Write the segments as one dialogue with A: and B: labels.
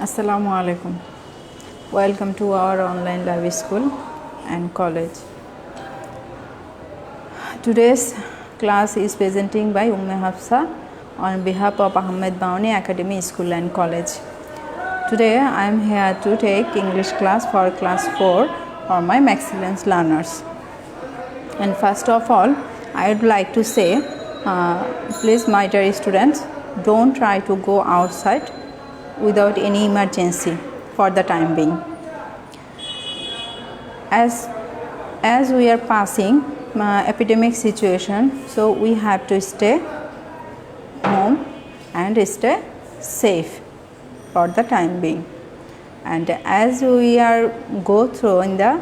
A: Assalamu alaikum. Welcome to our online live school and college. Today's class is presenting by Umme Hafsa on behalf of Ahmed Bauni Academy School and College. Today I am here to take English class for class 4 for my excellence learners. And first of all, I would like to say, please my dear students, don't try to go outside without any emergency for the time being. As we are passing epidemic situation, so we have to stay home and stay safe for the time being. And as we are go through in the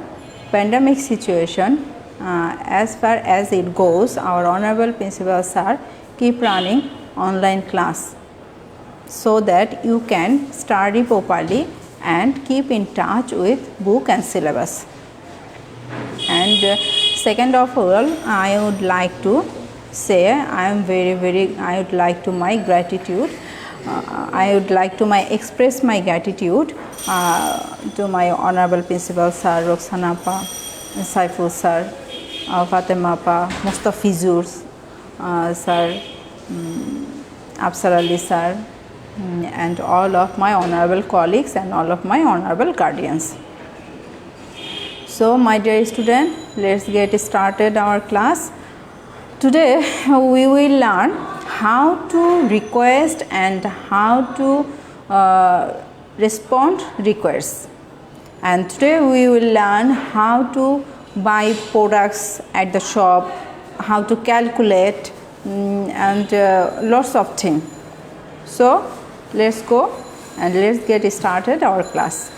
A: pandemic situation, as far as it goes, our honorable principal sir keep running online class so that you can study properly and keep in touch with book and syllabus. And second of all, I would like to say I would like to my gratitude. I would like to express my gratitude to my honorable principal sir, Roxana Appa, Saiful sir, Fatima Appa, Mustafizur sir, Afsar Ali sir, and all of my honorable colleagues and all of my honorable guardians. So my dear student, let's get started our class. Today we will learn how to request and how to respond requests. And today we will learn how to buy products at the shop, how to calculate and lots of things. So let's go and let's get started our class.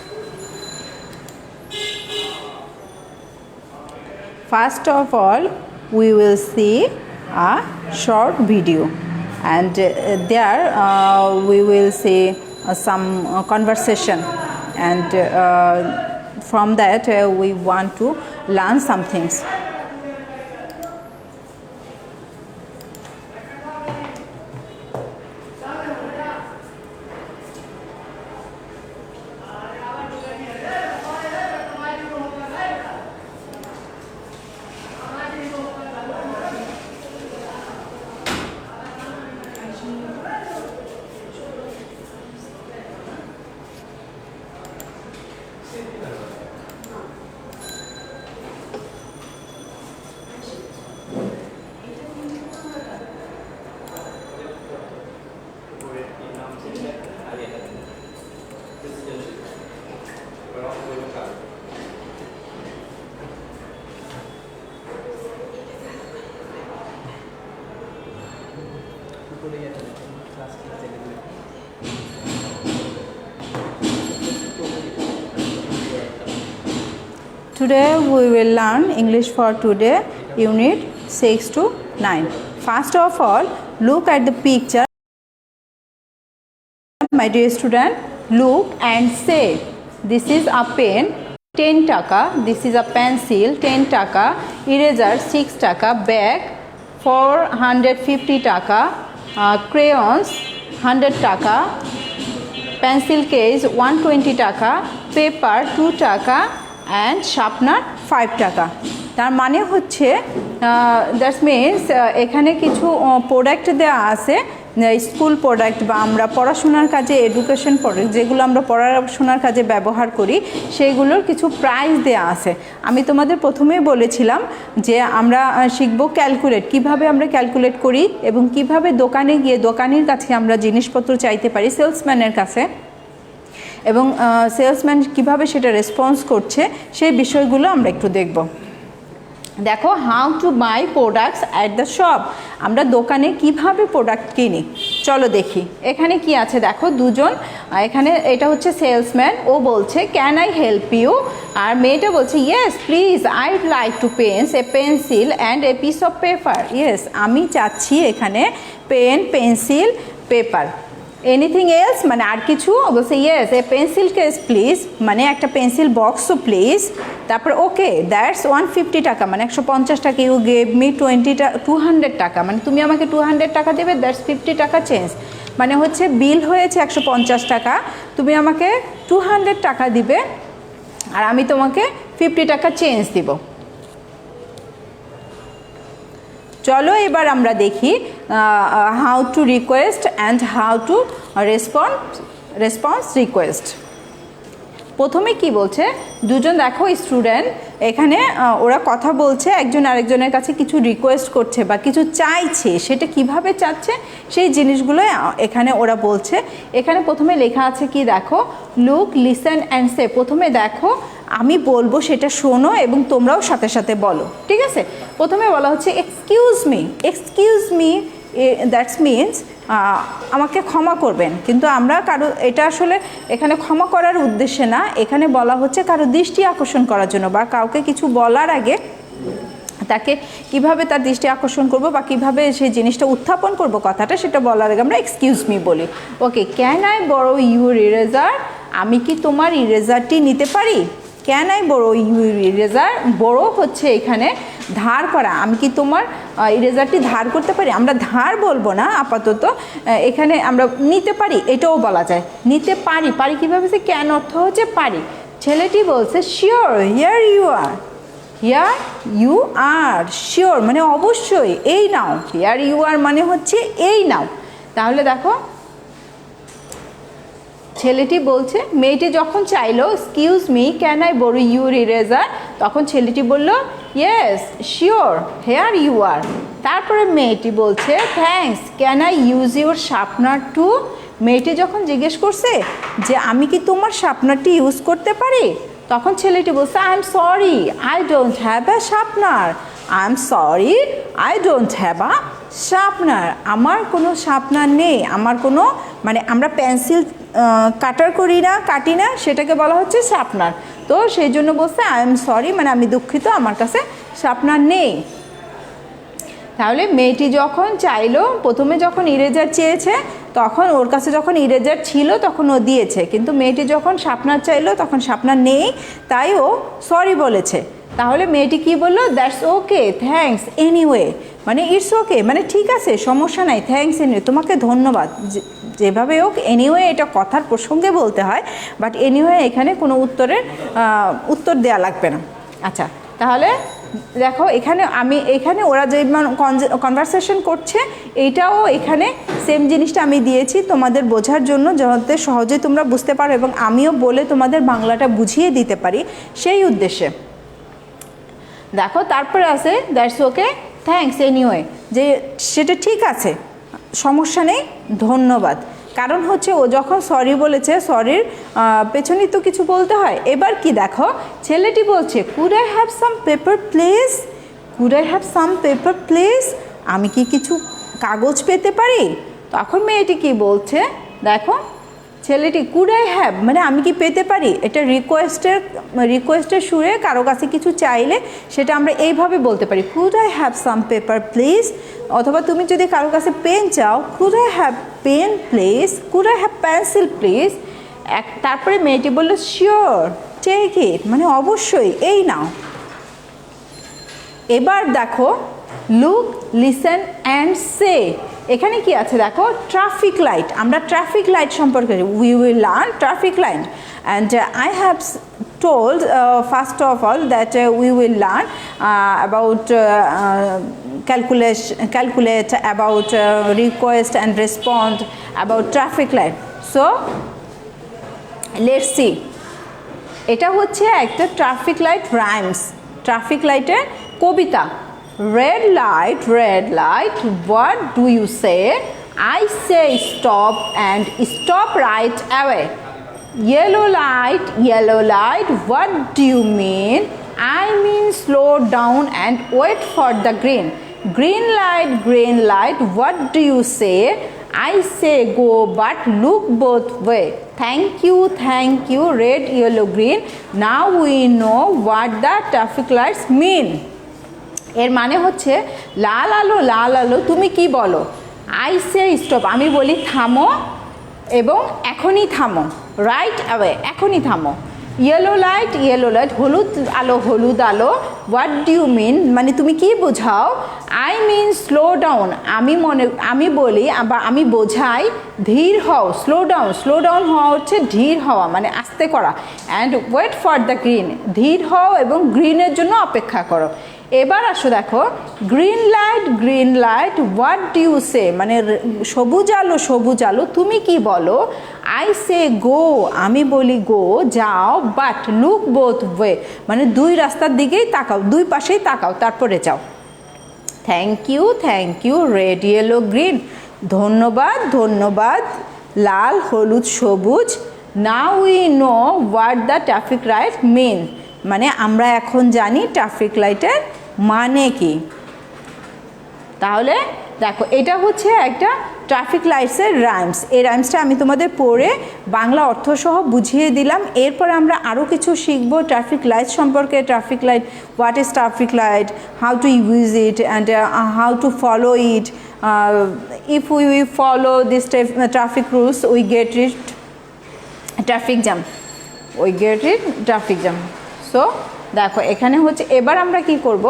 A: First of all, we will see a short video, and there we will see some conversation, and from that we want to learn some things. Today we will learn English for today, unit 6 to 9. First of all, look at the picture. My dear student, look and say, this is a pen, 10 taka, this is a pencil, 10 taka, eraser, 6 taka, bag, 450 taka, crayons, 100 taka, pencil case, 120 taka, paper, 2 taka, and sharpener 5 টাকা। তার মানে হচ্ছে that means এখানে কিছু product দেওয়া আছে, school product বা আমরা পড়াশোনার কাজে এডুকেশন প্রোডাক্ট যেগুলো আমরা পড়াশোনার কাজে ব্যবহার করি সেইগুলোর কিছু প্রাইস দেওয়া আছে। আমি তোমাদের প্রথমেই বলেছিলাম যে আমরা শিখব ক্যালকুলেট, কিভাবে আমরা ক্যালকুলেট করি এবং কিভাবে দোকানে গিয়ে দোকানির কাছে আমরা জিনিসপত্র চাইতে পারি সেলসম্যানের কাছে, এবং সেলসম্যান কীভাবে সেটা রেসপন্স করছে সেই বিষয়গুলো আমরা একটু দেখব। দেখো, how to buy products at the shop, আমরা দোকানে কিভাবে প্রোডাক্ট কিনি চলো দেখি। এখানে কি আছে দেখো, দুজন, এখানে এটা হচ্ছে সেলসম্যান, ও বলছে ক্যান আই হেল্প ইউ, আর মেয়েটা বলছে yes please I'd like to pens a pencil and a piece of paper. Yes, আমি চাচ্ছি এখানে pen, pencil, paper. Anything else মানে আর কিছু, বলছে yes a pencil case please, মানে একটা পেন্সিল বক্সও প্লিজ। তারপর ওকে দ্যাটস 150 টাকা, মানে 150 টাকা। ইউ গেভ মি 200 টাকা, মানে তুমি আমাকে 200 টাকা দেবে, দ্যাটস 50 টাকা চেঞ্জ। মানে হচ্ছে বিল হয়েছে 150 টাকা, তুমি আমাকে 200 টাকা দিবে আর আমি তোমাকে 50 টাকা চেঞ্জ দিব। চলো এবার আমরা দেখি how to request and how to response request. প্রথমে কি বলছে, দুজন দেখো স্টুডেন্ট এখানে ওরা কথা বলছে, একজন আরেকজনের কাছে কিছু রিকোয়েস্ট করছে বা কিছু চাইছে, সেটা কিভাবে চাচ্ছে সেই জিনিসগুলো এখানে ওরা বলছে। এখানে প্রথমে লেখা আছে কি দেখো, লুক, লিসেন অ্যান্ড সে। প্রথমে দেখো আমি বলবো সেটা শোনো এবং তোমরাও সাথে সাথে বলো, ঠিক আছে। প্রথমে বলা হচ্ছে এক্সকিউজ মি, দ্যাটস মিনস আমাকে ক্ষমা করবেন, কিন্তু আমরা কারো এটা আসলে এখানে ক্ষমা করার উদ্দেশ্যে না, এখানে বলা হচ্ছে কারো দৃষ্টি আকর্ষণ করার জন্য বা কাউকে কিছু বলার আগে তাকে কিভাবে তার দৃষ্টি আকর্ষণ করব বা কিভাবে সেই জিনিসটা উত্থাপন করব কথাটা, সেটা বলার আগে আমরা এক্সকিউজ মি বলি। Okay, can I borrow your eraser, আমি কি তোমার ইরেজারটি নিতে পারি। Can I borrow your eraser, বড়ো হচ্ছে এখানে ধার করা, আমি কি তোমার ইরেজারটি ধার করতে পারি। আমরা ধার বলবো না আপাতত, এখানে আমরা নিতে পারি এটাও বলা যায়। নিতে পারি, পারি কীভাবে, সে ক্যান অর্থ হচ্ছে পারি। ছেলেটি বলছে sure, here you are, here you are, sure মানে অবশ্যই, এই নাও। হিয়ার ইউ আর মানে হচ্ছে এই নাও। তাহলে দেখো ছেলেটি বলছে, মেয়েটি যখন চাইলো excuse me can I borrow your eraser, তখন ছেলেটি বলল yes sure here you are. তারপরে মেয়েটি বলছে thanks can I use your sharpener too. মেয়েটি যখন জিজ্ঞেস করছে যে আমি কি তোমার শার্পনারটি ইউজ করতে পারি, তখন ছেলেটি বলছে I am sorry I don't have a sharpener, I am sorry I don't have a sharpener, আমার কোনো শার্পনার নেই, আমার কোনো মানে আমরা পেন্সিল কাটি না, সেটাকে বলা হচ্ছে শার্পনার। তো সেই জন্য বলছে আই এম সরি মানে আমি দুঃখিত, আমার কাছে শার্পনার নেই। তাহলে মেয়েটি যখন চাইলো, প্রথমে যখন ইরেজার চেয়েছে তখন ওর কাছে যখন ইরেজার ছিল তখন ও দিয়েছে, কিন্তু মেয়েটি যখন শার্পনার চাইলো তখন শার্পনার নেই, তাই ও সরি বলেছে। তাহলে মেয়েটি কি বললো, দ্যাটস ওকে থ্যাঙ্কস এনিওয়ে, মানে ইটস ওকে মানে ঠিক আছে সমস্যা নাই, থ্যাঙ্কস এনিওয়ে তোমাকে ধন্যবাদ, যেভাবে হোক এনিওয়ে এটা কথার প্রসঙ্গে বলতে হয়, বাট এনিওয়ে এখানে কোনো উত্তর দেওয়া লাগবে না। আচ্ছা, তাহলে দেখো এখানে ওরা যে কনভারসেশন করছে এইটাও এখানে সেম জিনিসটা আমি দিয়েছি তোমাদের বোঝার জন্য, যাতে সহজে তোমরা বুঝতে পারো এবং আমিও বলে তোমাদের বাংলাটা বুঝিয়ে দিতে পারি সেই উদ্দেশ্যে। দেখো তারপরে আছে দ্যাটস ওকে থ্যাঙ্কস এনিওয়ে, যে সেটা ঠিক আছে সমস্যা নেই ধন্যবাদ, কারণ হচ্ছে ও যখন সরি বলেছে সরির পেছনেই তো কিছু বলতে হয়। এবার কি দেখো ছেলেটি বলছে could I have some paper please, could I have some paper please, আমি কি কিছু কাগজ পেতে পারি। তখন মেয়েটি কি বলছে দেখো, ছেলেটি কুড আই হ্যাভ মানে আমি কি পেতে পারি, এটা রিকোয়েস্টের সুরে কারো কাছে কিছু চাইলে সেটা আমরা এইভাবে বলতে পারি could I have some paper please, অথবা তুমি যদি কারো কাছে পেন চাও could I have pen please, could I have pencil please. তারপরে মেয়েটি বললো শিওর টেক ইট মানে অবশ্যই এই নাও। এবার দেখো লুক লিসেন অ্যান্ড সে, এখানে কি আছে দেখো ট্রাফিক লাইট, আমরা ট্রাফিক লাইট সম্পর্কে we will learn traffic light and I have told first of all that we will learn about calculate about request and respond about traffic light. So let's see, এটা হচ্ছে একটা traffic light rhymes, traffic লাইটের কবিতা। red light what do you say, I say stop and stop right away. Yellow light what do you mean, I mean slow down and wait for the green light what do you say, I say go but look both way. Thank you red yellow green, now we know what the traffic lights mean. এর মানে হচ্ছে লাল আলো তুমি কি বলো, I say stop আমি বলি থামো এবং এখনই থামো, রাইট অ্যাওয়ে এখনই থামো, ইয়েলো লাইট হলুদ আলো হোয়াট ডু ইউ মিন মানে তুমি কি বোঝাও আই মিন স্লো ডাউন আমি বলি বা আমি বোঝাই ধীর হও স্লো ডাউন হওয়া হচ্ছে ধীর হওয়া মানে আস্তে করা and wait for the green ধীর হও এবং গ্রিনের জন্য অপেক্ষা করো এবার আসো দেখো green light what do you say মানে সবুজ আলো তুমি কি বলো আই সে গো আমি বলি গো যাও বাট লুক বোথ ওয়ে মানে দুই রাস্তার দিকেই তাকাও দুই পাশেই তাকাও তারপরে যাও thank you red yellow green ধন্যবাদ লাল হলুদ সবুজ now we know what the traffic light mean মানে আমরা এখন জানি ট্রাফিক লাইটের মানে কি তাহলে দেখো এটা হচ্ছে একটা ট্রাফিক লাইটসের রাইমস এই রাইমসটা আমি তোমাদের পড়ে বাংলা অর্থ সহ বুঝিয়ে দিলাম এরপরে আমরা আরও কিছু শিখবো ট্রাফিক লাইট সম্পর্কে traffic light what is traffic light how to use it and how to follow it if we follow this traffic rules we get it traffic jam so দেখো এখানে হচ্ছে এবার আমরা কি করব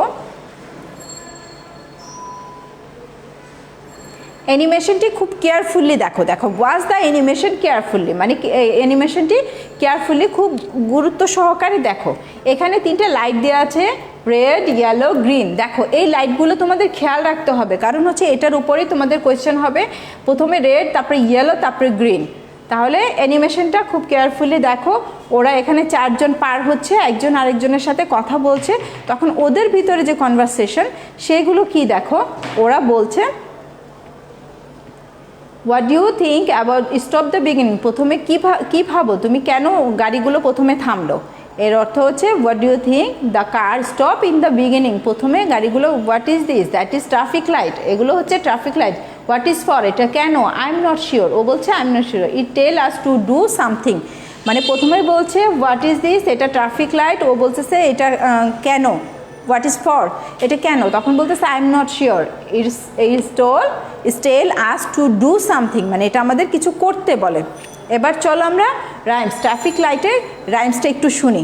A: অ্যানিমেশনটি খুব কেয়ারফুলি দেখো ওয়াজ দ্য অ্যানিমেশন কেয়ারফুলি মানে অ্যানিমেশনটি কেয়ারফুলি খুব গুরুত্ব সহকারে দেখো এখানে তিনটে লাইট দেওয়া আছে রেড ইয়েলো গ্রিন দেখো এই লাইটগুলো তোমাদের খেয়াল রাখতে হবে কারণ হচ্ছে এটার উপরেই তোমাদের কোয়েশ্চেন হবে প্রথমে রেড তারপরে ইয়েলো তারপরে গ্রিন তাহলে অ্যানিমেশনটা খুব কেয়ারফুলি দেখো ওরা এখানে চারজন পার হচ্ছে একজন আরেকজনের সাথে কথা বলছে তখন ওদের ভিতরে যে কনভারসেশন সেগুলো কি দেখো ওরা বলছে what do you think about stop the beginning প্রথমে কী ভাবো তুমি কেন গাড়িগুলো প্রথমে থামলো এর অর্থ হচ্ছে what do you think the car stop in the beginning প্রথমে গাড়িগুলো what is this that is traffic light এগুলো হচ্ছে traffic light what is for এটা কেন আই এম নট শিওর ও বলছে I am not sure it tell us to do something মানে প্রথমে বলছে হোয়াট ইজ দিস এটা ট্রাফিক লাইট ও বলতেছে এটা কেন হোয়াট ইজ ফর এটা কেন তখন বলতেছে I am not sure it's tell us to do something মানে এটা আমাদের কিছু করতে বলে এবার চলো আমরা রাইমস ট্রাফিক লাইটের রাইমসটা একটু শুনি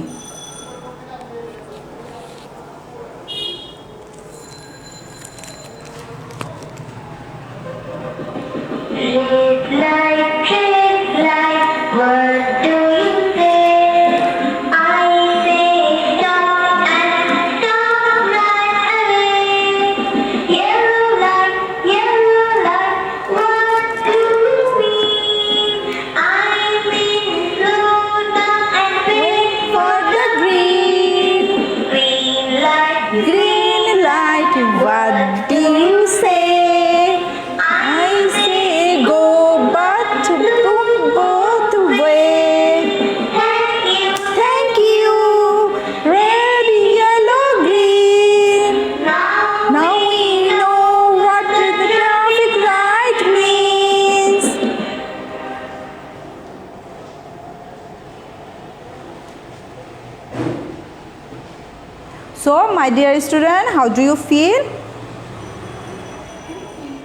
A: So, my dear student, how do you feel?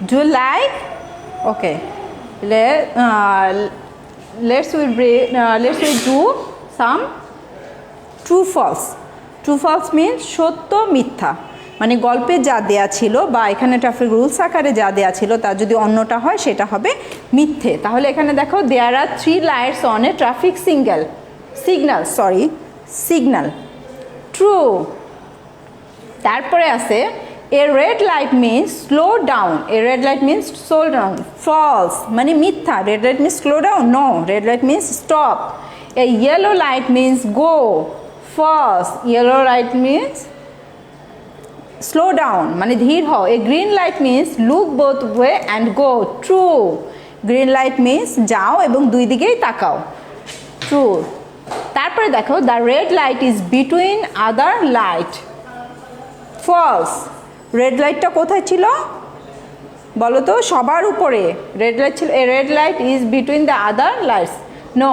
A: Do you like? Okay. Let's we do some true false. True false means সত্য মিথ্যা মানে গল্পে যা দেয়া ছিল বা এখানে ট্রাফিক রুলস আকারে যা দেয়া ছিল তার যদি অন্যটা হয় সেটা হবে মিথ্যে তাহলে এখানে দেখো there are 3 lights on a traffic signal. True. তারপরে আছে a red light means slow down false মানে মিথ্যা red light means slow down no red light means stop a yellow light means go false yellow light means slow down মানে ধীর হও a green light means look both way and go true green light means যাও এবং দুই দিকেই তাকাও true তারপরে দেখো the red light is between other light false red লাইটটা কোথায় ছিল বলো তো সবার উপরে রেড লাইট ছিল a red light is between the other lights no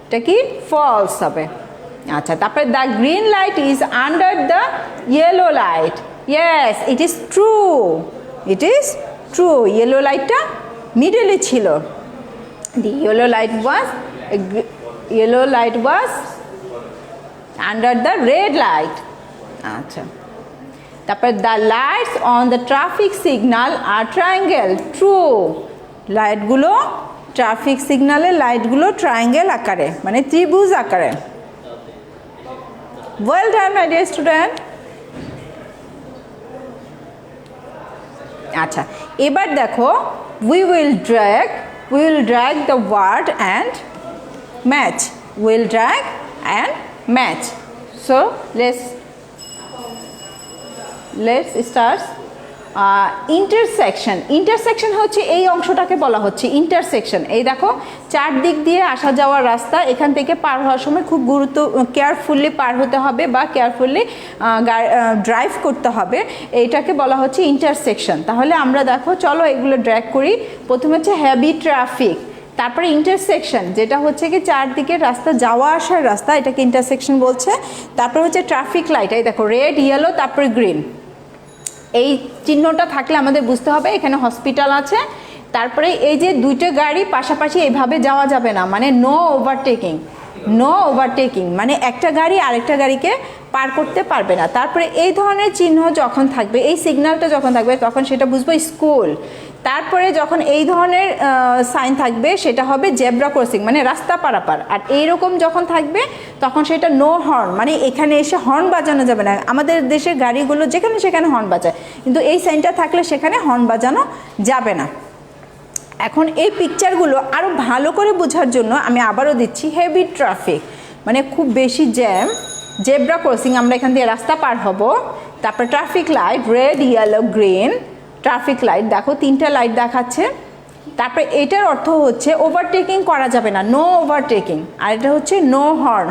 A: এটা কি false হবে আচ্ছা তারপরে the green light is under the yellow light yes it is true yellow lightটা মিডলে ছিল the yellow light was under the red light. আচ্ছা, তারপর the lights on the traffic signal are triangle. True. লাইটগুলো traffic সিগন্যালের লাইটগুলো triangle আকারে মানে ত্রিভুজ আকারে। Well done my dear student. আচ্ছা, এবার দেখো we will drag the word and match. We'll drag and match. So let's start. Intersection হচ্ছে এই অংশটাকে বলা হচ্ছে ইন্টারসেকশন। এই দেখো চারদিক দিয়ে আসা যাওয়ার রাস্তা, এখান থেকে পার হওয়ার সময় খুব কেয়ারফুলি পার হতে হবে বা কেয়ারফুলি ড্রাইভ করতে হবে, এইটাকে বলা হচ্ছে ইন্টারসেকশন। তাহলে আমরা দেখো চলো এগুলো ড্র্যাগ করি। প্রথমে হচ্ছে হেভি ট্রাফিক, তারপরে ইন্টারসেকশন যেটা হচ্ছে কি চারদিকে রাস্তা যাওয়া আসার রাস্তা, এটাকে ইন্টারসেকশন বলছে। তারপরে হচ্ছে ট্রাফিক লাইট, এই দেখো রেড ইয়েলো তারপরে গ্রিন, এই চিহ্নটা থাকলে আমাদের বুঝতে হবে এখানে হসপিটাল আছে। তারপরে এই যে দুইটা গাড়ি পাশাপাশি এইভাবে যাওয়া যাবে না, মানে নো ওভারটেকিং, মানে একটা গাড়ি আরেকটা গাড়িকে পার করতে পারবে না। তারপরে এই ধরনের চিহ্ন যখন থাকবে, এই সিগন্যালটা যখন থাকবে তখন সেটা বুঝবো স্কুল। তারপরে যখন এই ধরনের সাইন থাকবে সেটা হবে জেব্রা ক্রসিং, মানে রাস্তা পারাপার। আর এইরকম যখন থাকবে তখন সেটা নো হর্ন, মানে এখানে এসে হর্ন বাজানো যাবে না। আমাদের দেশের গাড়িগুলো যেখানে সেখানে হর্ন বাজায়, কিন্তু এই সাইনটা থাকলে সেখানে হর্ন বাজানো যাবে না। এখন এই পিকচারগুলো আরও ভালো করে বোঝার জন্য আমি আবারও দিচ্ছি। হেভি ট্রাফিক মানে খুব বেশি জ্যাম, জেব্রা ক্রসিং আমরা এখান দিয়ে রাস্তা পার হব। তারপর traffic light red yellow green, traffic light দেখো তিনটা লাইট দেখাচ্ছে। তারপরে এটার অর্থ হচ্ছে ওভারটেকিং করা যাবে না, নো ওভারটেকিং। আর এটা হচ্ছে নো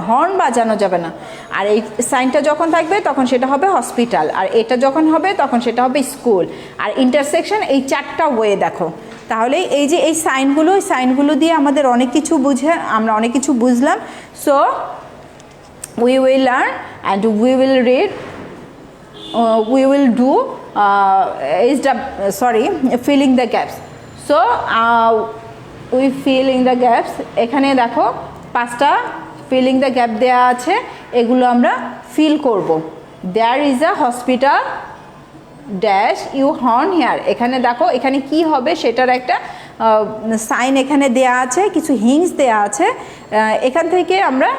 A: হর্ন বাজানো যাবে না। আর এই সাইনটা যখন থাকবে তখন সেটা হবে হসপিটাল, আর এটা যখন হবে তখন সেটা হবে স্কুল। আর ইন্টারসেকশন এই চারটা ওয়ে দেখো। তাহলে এই যে এই সাইনগুলো দিয়ে আমাদের অনেক কিছু আমরা অনেক কিছু বুঝলাম। So we will learn and we will read, we will do filling the gaps. So we filling the gaps, এখানে দেখো পাঁচটা filling the gap দেয়া আছে, এগুলো আমরা ফিল করব। there is a hospital dash you horn here, এখানে দেখো এখানে কি হবে সেটার একটা সাইন এখানে দেয়া আছে, কিছু হিংস দেয়া আছে। এখান থেকে আমরা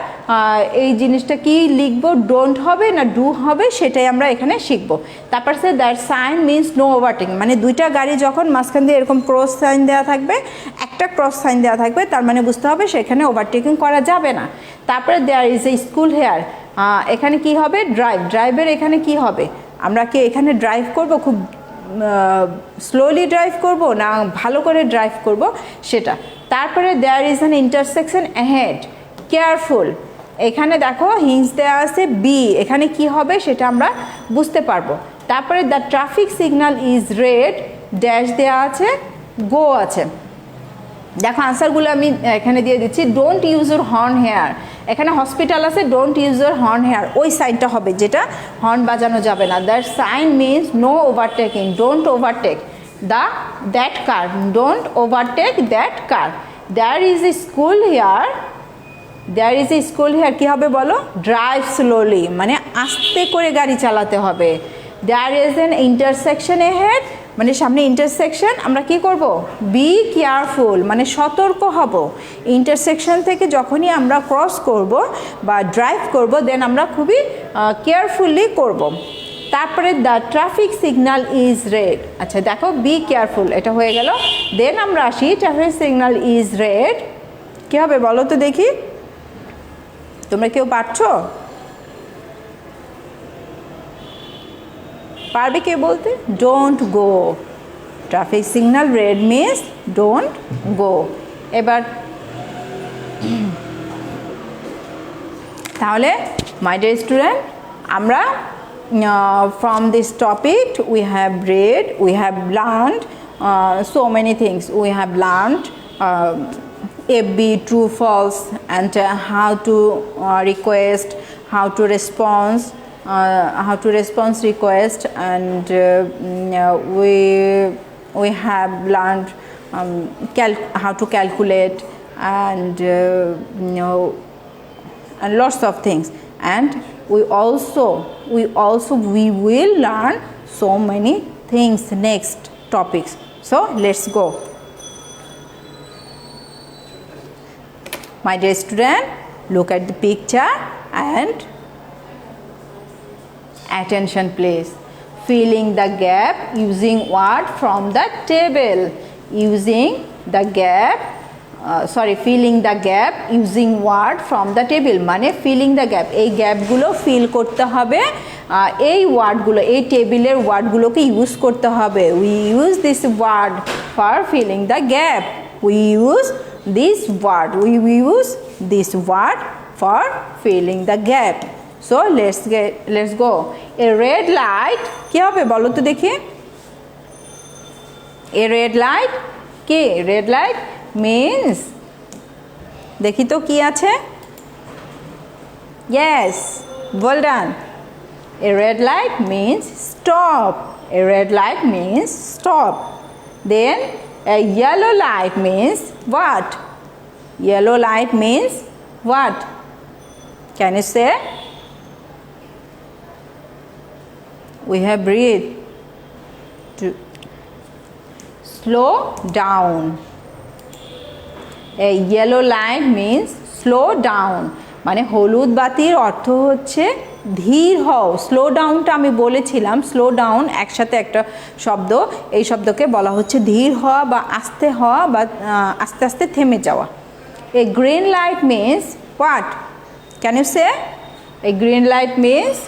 A: এই জিনিসটা কি লিখবো, ডোন্ট হবে না ডু হবে, সেটাই আমরা এখানে শিখব। তারপর সে that sign means no overtaking, মানে দুইটা গাড়ি যখন মাঝখান দিয়ে এরকম ক্রস সাইন দেওয়া থাকবে, একটা ক্রস সাইন দেওয়া থাকবে, তার মানে বুঝতে হবে সেখানে ওভারটেকিং করা যাবে না। তারপরে there is a school here, এখানে কি হবে ড্রাইভের এখানে কি হবে, আমরা কি এখানে ড্রাইভ করব, খুব স্লোলি ড্রাইভ করব না ভালো করে ড্রাইভ করব সেটা। তারপরে there is an intersection ahead, careful, এখানে দেখো হিন্স দেওয়া আছে বি, এখানে কি হবে সেটা আমরা বুঝতে পারবো। তারপরে the traffic signal is red dash দেওয়া আছে, গো আছে। দেখো আনসারগুলো আমি এখানে দিয়ে দিচ্ছি। Don't use your horn here, এখানে হসপিটাল আছে, don't use your horn here, ওই সাইনটা হবে যেটা হর্ন বাজানো যাবে না। That sign means no overtaking, don't overtake that car, don't overtake that car. There is a school here, there is a school here কী হবে বলো, ড্রাইভ স্লোলি, মানে আস্তে করে গাড়ি চালাতে হবে। There is an intersection ahead, মানে সামনে ইন্টারসেকশন, আমরা কি করব, বি কেয়ারফুল, মানে সতর্ক হব। ইন্টারসেকশন থেকে যখনই আমরা ক্রস করব বা ড্রাইভ করব, দেন আমরা খুবই কেয়ারফুলি করব। তারপরে the traffic signal is red, আচ্ছা দেখো বি কেয়ারফুল এটা হয়ে গেল। দেন আমরা আসি ট্রাফিক সিগন্যাল ইজ রেড, কী হবে বলো তো দেখি, তোমরা কেউ পারছো, পারবে কে বলতে, don't go, traffic signal red means don't go. এবার তাহলে মাই ডিয়ার স্টুডেন্ট, আমরা from this topic we have read, we have learned so many things. We have learned FB, true, false, and how to request, how to respond, request, and we have learned how to calculate and and lots of things. and we will learn so many things next topics. So let's go. My dear student, look at the picture and attention please. Filling the gap using word from the table. Filling the gap using word from the table মানে filling the gap, এই গ্যাপগুলো feel করতে হবে, এই ওয়ার্ডগুলো, এই টেবিলের ওয়ার্ডগুলোকে use করতে হবে. We use this word for filling the gap. We use this word for filling the gap. So let's go. A red light কি হবে বলো তো দেখি? A red light কি? Red light means দেখি তো কি আছে? Yes, well done. A red light means stop. A red light means stop. Then a yellow light means what? Yellow light means what? Can you say? We have breathe. To slow down. A yellow light means slow down. মানে হলুদ বাতির অর্থ হচ্ছে ধীর হও. Slow ডাউনটা আমি বলেছিলাম, slow down একসাথে একটা শব্দ, এই শব্দকে বলা হচ্ছে ধীর হওয়া বা আস্তে হওয়া বা আস্তে আস্তে থেমে যাওয়া. A green light means what? Can you say? A green light means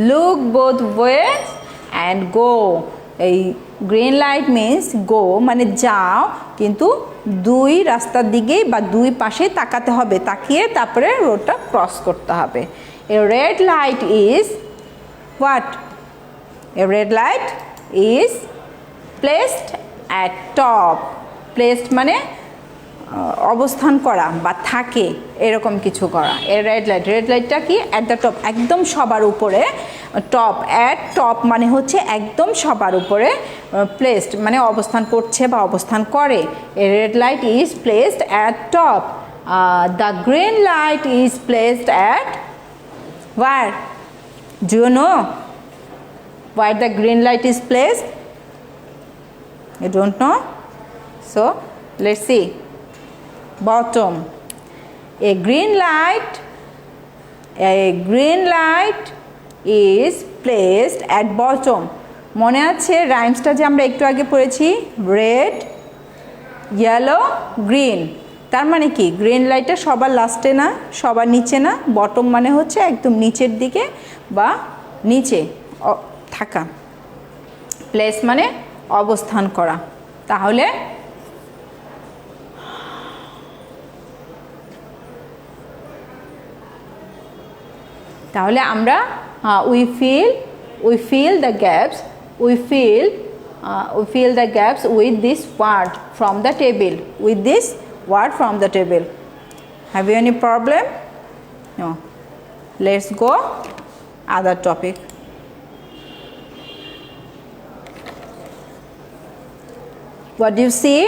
A: look both ways and go. এই গ্রিন লাইট মিন্স গো মানে যাও, কিন্তু দুই রাস্তার দিকেই বা দুই পাশে তাকাতে হবে, তাকিয়ে তারপরে রোডটা ক্রস করতে হবে. A red light is what? A red light is placed at top. Placed মানে অবস্থান করা বা থাকে এরকম কিছু করা. এ রেড লাইটটা কি? অ্যাট দ্য টপ, একদম সবার উপরে. টপ, অ্যাট টপ মানে হচ্ছে একদম সবার উপরে. প্লেসড মানে অবস্থান করছে বা অবস্থান করে. A red light is placed at top. The green light is placed at where? Do you know where the green light is placed? You don't know? So let's see. Bottom. A green light is placed at bottom. মনে আছে রাইমসটা যে আমরা একটু আগে পড়েছি, red, yellow, green. তার মানে কি? গ্রিন লাইটটা সবার লাস্টে না, সবার নিচে না. বটম মানে হচ্ছে একদম নিচের দিকে বা নিচে থাকা. প্লেস মানে অবস্থান করা. তাহলে আমরা we fill the gaps with this word from the table. Have you any problem? No. Let's go other topic. What do you see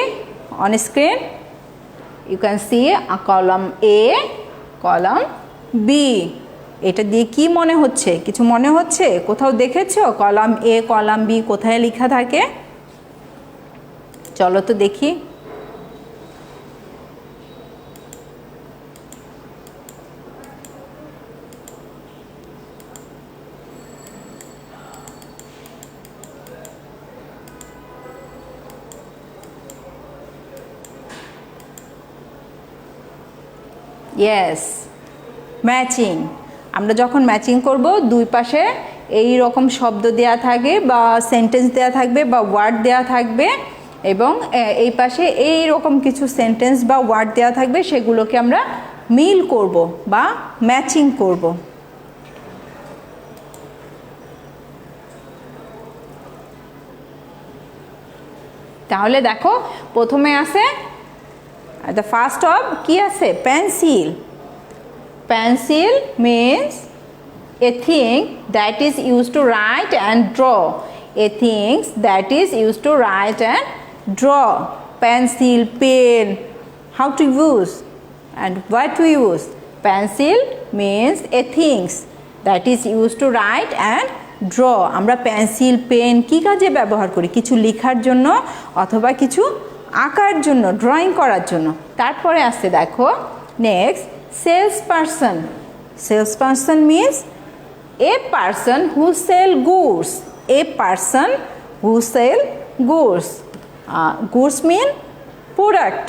A: on screen? You can see a column A, column B. এটা দিয়ে কি মনে হচ্ছে? কিছু মনে হচ্ছে? কোথাও দেখেছো কলাম এ কলাম বি কোথায় লেখা থাকে? চলো তো দেখি. Yes, matching. আমরা যখন ম্যাচিং করব, দুই পাশে এই রকম শব্দ দেয়া থাকবে বা সেন্টেন্স দেয়া থাকবে বা ওয়ার্ড দেয়া থাকবে এবং এই পাশে এই রকম কিছু সেন্টেন্স বা ওয়ার্ড দেয়া থাকবে, সেগুলোকে আমরা মিল করব বা ম্যাচিং করব. তাহলে দেখো প্রথমে আছে the first of কি আছে? Pencil. Pencil means a thing that is used to write and draw. A thing that is used to write and draw. Pencil, pen. How to use? And what we use? Pencil means a things that is used to write and draw. আমরা pencil pen কি কাজে ব্যবহার করি? কিছু লেখার জন্য অথবা কিছু আঁকার জন্য, ড্রয়িং করার জন্য। তারপরে আসছে দেখো next sales person. Sales person means a person who sell goods. A person who sell goods. Goods mean product,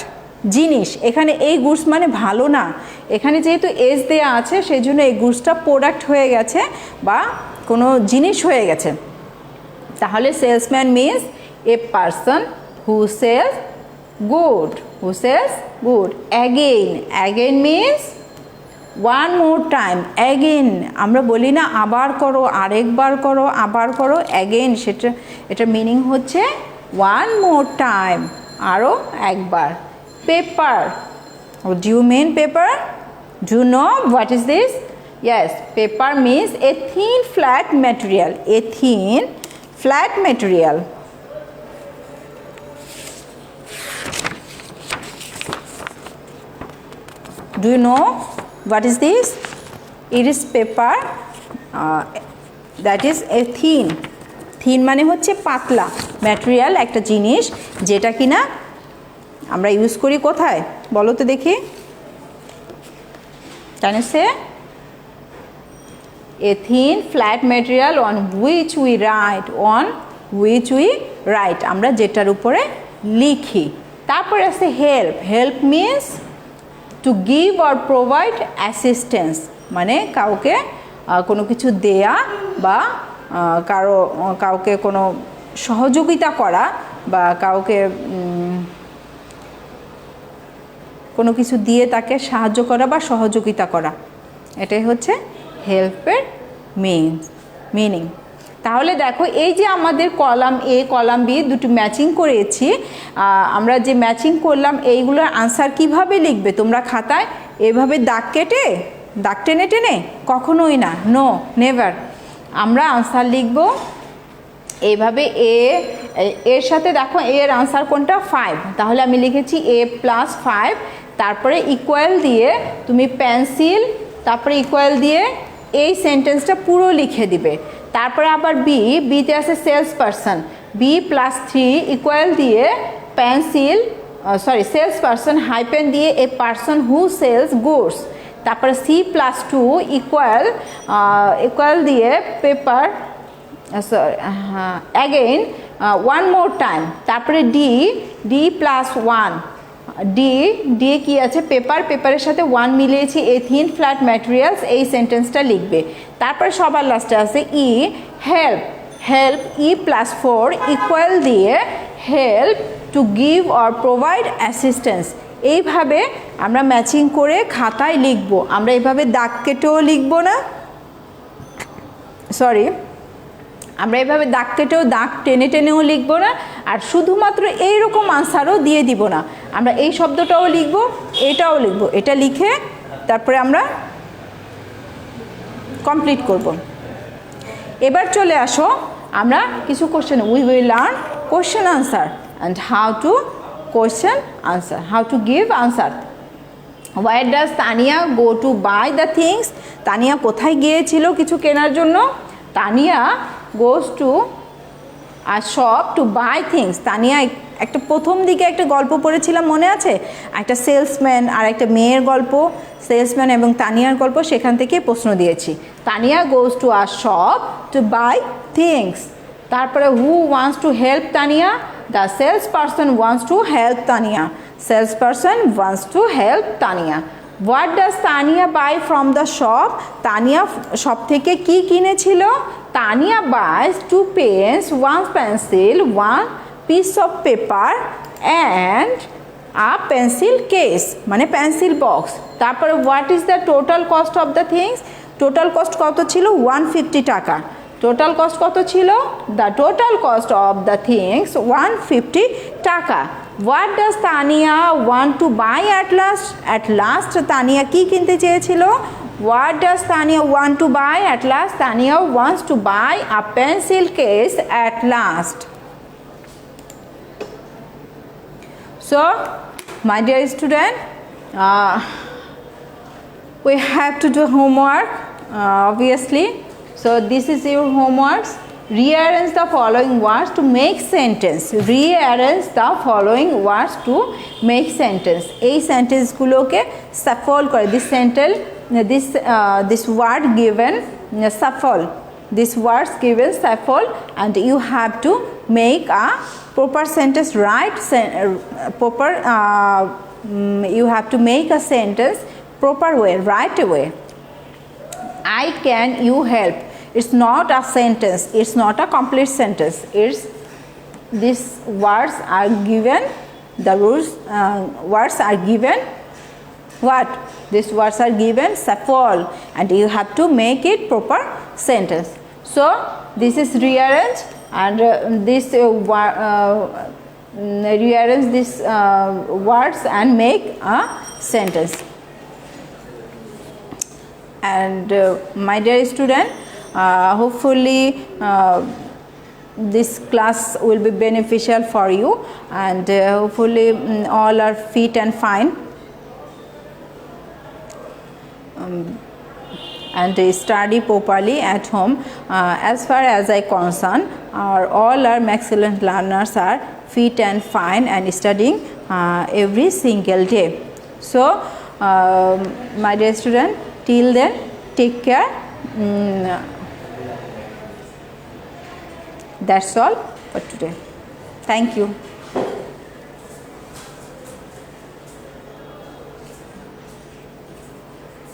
A: জিনিস। এখানে এই গুডস মানে ভালো না, এখানে যেহেতু এস দেয়া আছে সেই জন্য এই গুডসটা প্রোডাক্ট হয়ে গেছে বা কোনো জিনিস হয়ে গেছে। তাহলে salesman means a person who sales good, who sales good. Again, again means one more time. Again আমরা বলি না আবার করো, আরেকবার করো, আবার করো, অ্যাগেন সেটা এটার মিনিং হচ্ছে ওয়ান মোর টাইম, আরও একবার। Paper, do you mean paper? Do you know what is this? Yes, paper means a thin flat material, a thin flat material. Do you know what is this? It is paper that is a thin. Thin মানে হচ্ছে পাতলা, material একটা জিনিস যেটা কিনা আমরা use করি কোথায় বলো তো দেখি? Can you say? A thin flat material on which we write, on which we write, আমরা যেটার উপরে লিখি। তারপরে আছে help. Help means to give or provide assistance, মানে কাউকে কোনো কিছু দেয়া বা কাউকে কোনো সহযোগিতা করা বা কাউকে কোনো কিছু দিয়ে তাকে সাহায্য করা বা সহযোগিতা করা, এটাই হচ্ছে হেল্পের মিনিং। তাহলে দেখো এই যে আমাদের কলাম এ কলাম বি দুটো ম্যাচিং করেছি, আমরা যে ম্যাচিং করলাম এইগুলোর আনসার কিভাবে লিখবে তোমরা খাতায়? এভাবে দাগ কেটে, দাগ টেনে টেনে? কখনোই না, নো নেভার। আমরা আনসার লিখব এইভাবে, এর সাথে দেখো এর আনসার কোনটা? 5, তাহলে আমি লিখেছি a + 5, তারপরে ইকুয়াল দিয়ে তুমি পেন্সিল, তারপরে ইকুয়াল দিয়ে এই সেন্টেন্সটা পুরো লিখে দিবে। তারপরে আবার বিতে আছে সেলস পারসন, b + 3 ইকুয়াল দিয়ে পেন্সিল, সেলস পারসন হাইপেন দিয়ে a person who sales goods. তারপরে c + 2 ইকুয়াল দিয়ে paper, again one more time. তারপরে d + 1, ডি কি আছে? পেপার, পেপারের সাথে 1 মিলিয়েছি, এ থিন ফ্ল্যাট ম্যাটেরিয়ালস, এই সেন্টেন্সটা লিখবে। তারপরে সবার লাস্টে আছে হেল্প। হেল্প e + 4 ইকুয়াল দিয়ে help to give or provide assistance. এইভাবে আমরা ম্যাচিং করে খাতায় লিখব। আমরা এইভাবে দাগ কেটেও লিখব না, সরি, আমরা এভাবে দাগ কেটেও দাগ টেনে টেনেও লিখব না, আর শুধুমাত্র এইরকম আনসারও দিয়ে দিব না। আমরা এই শব্দটাও লিখব, এটাও লিখব, এটা লিখে তারপরে আমরা কমপ্লিট করব। এবার চলে আসো আমরা কিছু question, we will learn question answer and how to question answer, how to give answer. Where does Tania go to buy the things? Tania কোথায় গিয়েছিল কিছু কেনার জন্য? Tania goes to a shop to buy things. Tania একটা প্রথম দিকে একটা গল্প পড়েছিলাম মনে আছে, একটা সেলসম্যান আর একটা মেয়ের গল্প, সেলসম্যান এবং তানিয়ার গল্প, সেখান থেকে প্রশ্ন দিয়েছি। Tania goes to a shop to buy things. তারপরে who wants to help Tania? The salesperson wants to help Tania, salesperson wants to help Tania. What does Tania buy from the shop? Tania shop থেকে কি কিনেছিল? Tania buys 2 pens, 1 pencil, 1 piece of paper and a pencil case, মানে pencil box। তারপরে what is the total cost of the things? Total cost কত ছিল? 150 টাকা। Total cost কত ছিল? The total cost of the things 150 টাকা। What does Tania want to buy at last? At last Tania কি কিনতে চেয়েছিল? What does Tania want to buy at last? Tania wants to buy a pencil case at last. So, my dear student, we have to do homework, obviously. So this is your homeworks. Rearrange the following words to make sentence. Rearrange the following words to make sentence. A sentence guloke shuffle kore. This sentence, this word given shuffle. This words given shuffle, and you have to make a proper sentence. Right, you have to make a sentence proper way, right way. I can, you help. It's not a sentence. It's not a complete sentence. It's these words are given. The rules words are given. What? These words are given shuffle, and you have to make it proper sentence. So this is rearrange, and rearrange these words and make a sentence. And my dear student, hopefully this class will be beneficial for you, and hopefully all are fit and fine, and study properly at home. As far as I concern, all our excellent learners are fit and fine and studying every single day. So my dear student, till then, take care. That's all for today. Thank you.